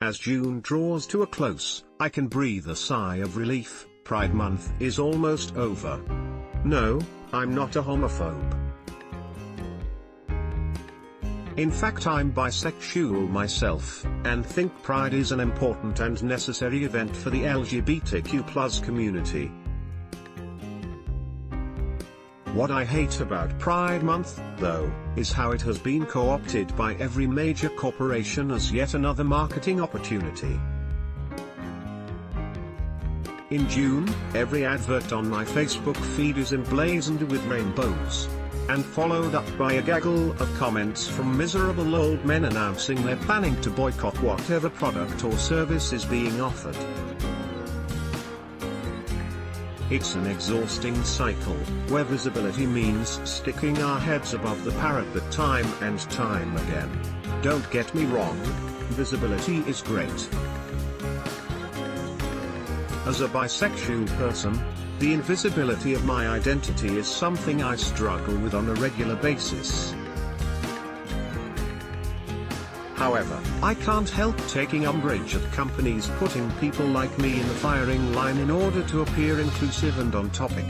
As June draws to a close, I can breathe a sigh of relief. Pride Month is almost over. No, I'm not a homophobe. In fact, I'm bisexual myself, and think Pride is an important and necessary event for the LGBTQ+ community. What I hate about Pride Month, though, is how it has been co-opted by every major corporation as yet another marketing opportunity. In June, every advert on my Facebook feed is emblazoned with rainbows, and followed up by a gaggle of comments from miserable old men announcing they're planning to boycott whatever product or service is being offered. It's an exhausting cycle, where visibility means sticking our heads above the parapet time and time again. Don't get me wrong, visibility is great. As a bisexual person, the invisibility of my identity is something I struggle with on a regular basis. However, I can't help taking umbrage at companies putting people like me in the firing line in order to appear inclusive and on topic.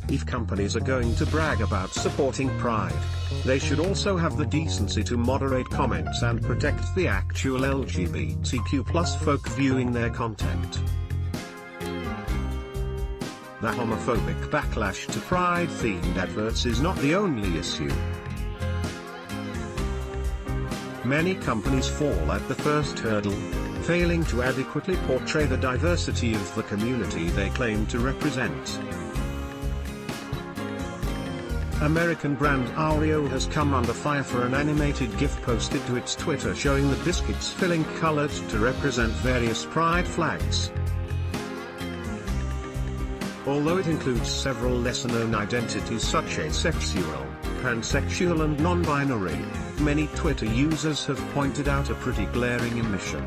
If companies are going to brag about supporting Pride, they should also have the decency to moderate comments and protect the actual LGBTQ+ folk viewing their content. The homophobic backlash to Pride-themed adverts is not the only issue. Many companies fall at the first hurdle, failing to adequately portray the diversity of the community they claim to represent. American brand Oreo has come under fire for an animated GIF posted to its Twitter showing the biscuits filling colored to represent various pride flags. Although it includes several lesser-known identities such as asexual, pansexual and non-binary, many Twitter users have pointed out a pretty glaring omission.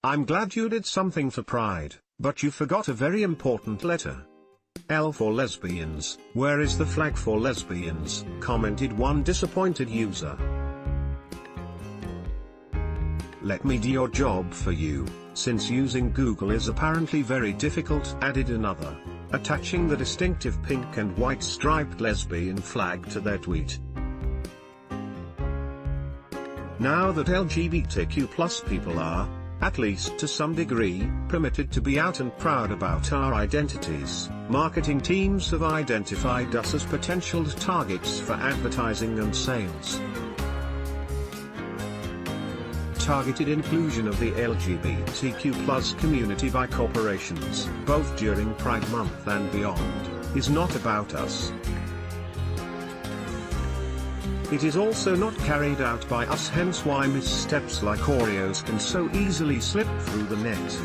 I'm glad you did something for Pride, but you forgot a very important letter. L for lesbians. Where is the flag for lesbians? Commented one disappointed user. Let me do your job for you, since using Google is apparently very difficult, added another, attaching the distinctive pink and white striped lesbian flag to their tweet. Now that LGBTQ+ people are, at least to some degree, permitted to be out and proud about our identities, marketing teams have identified us as potential targets for advertising and sales. Targeted inclusion of the LGBTQ+ community by corporations, both during Pride Month and beyond, is not about us. It is also not carried out by us, hence why missteps like Oreos can so easily slip through the net.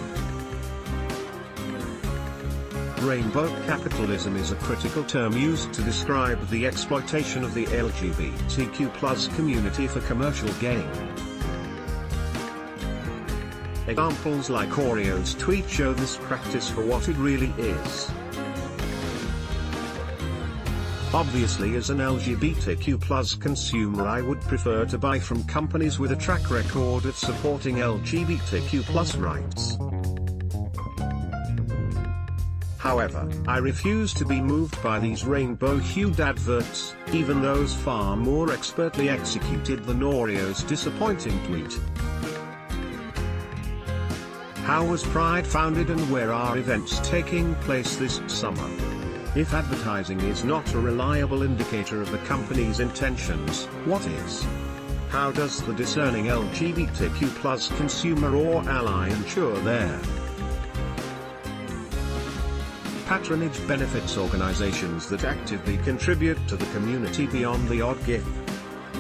Rainbow capitalism is a critical term used to describe the exploitation of the LGBTQ+ community for commercial gain. Examples like Oreo's tweet show this practice for what it really is. Obviously, as an LGBTQ+ consumer, I would prefer to buy from companies with a track record of supporting LGBTQ+ rights. However, I refuse to be moved by these rainbow-hued adverts, even those far more expertly executed than Oreo's disappointing tweet. How was Pride founded and where are events taking place this summer? If advertising is not a reliable indicator of the company's intentions, what is? How does the discerning LGBTQ+ consumer or ally ensure their patronage benefits organizations that actively contribute to the community beyond the odd gift?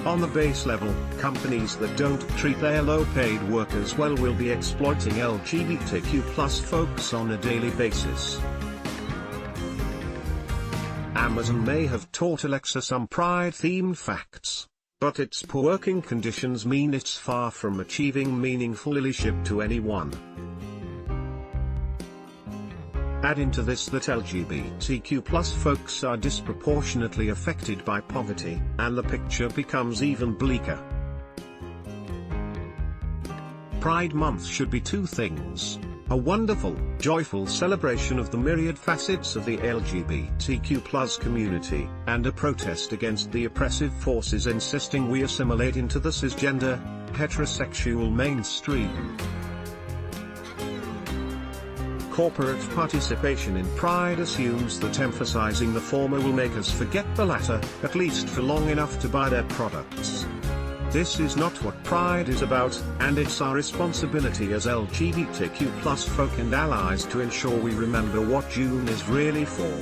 On the base level, companies that don't treat their low-paid workers well will be exploiting LGBTQ+ folks on a daily basis. Amazon may have taught Alexa some Pride-themed facts, but its poor working conditions mean it's far from achieving meaningful allyship to anyone. Add into this that LGBTQ+ folks are disproportionately affected by poverty, and the picture becomes even bleaker. Pride Month should be two things: a wonderful, joyful celebration of the myriad facets of the LGBTQ+ community, and a protest against the oppressive forces insisting we assimilate into the cisgender, heterosexual mainstream. Corporate participation in Pride assumes that emphasizing the former will make us forget the latter, at least for long enough to buy their products. This is not what Pride is about, and it's our responsibility as LGBTQ+ folk and allies to ensure we remember what June is really for.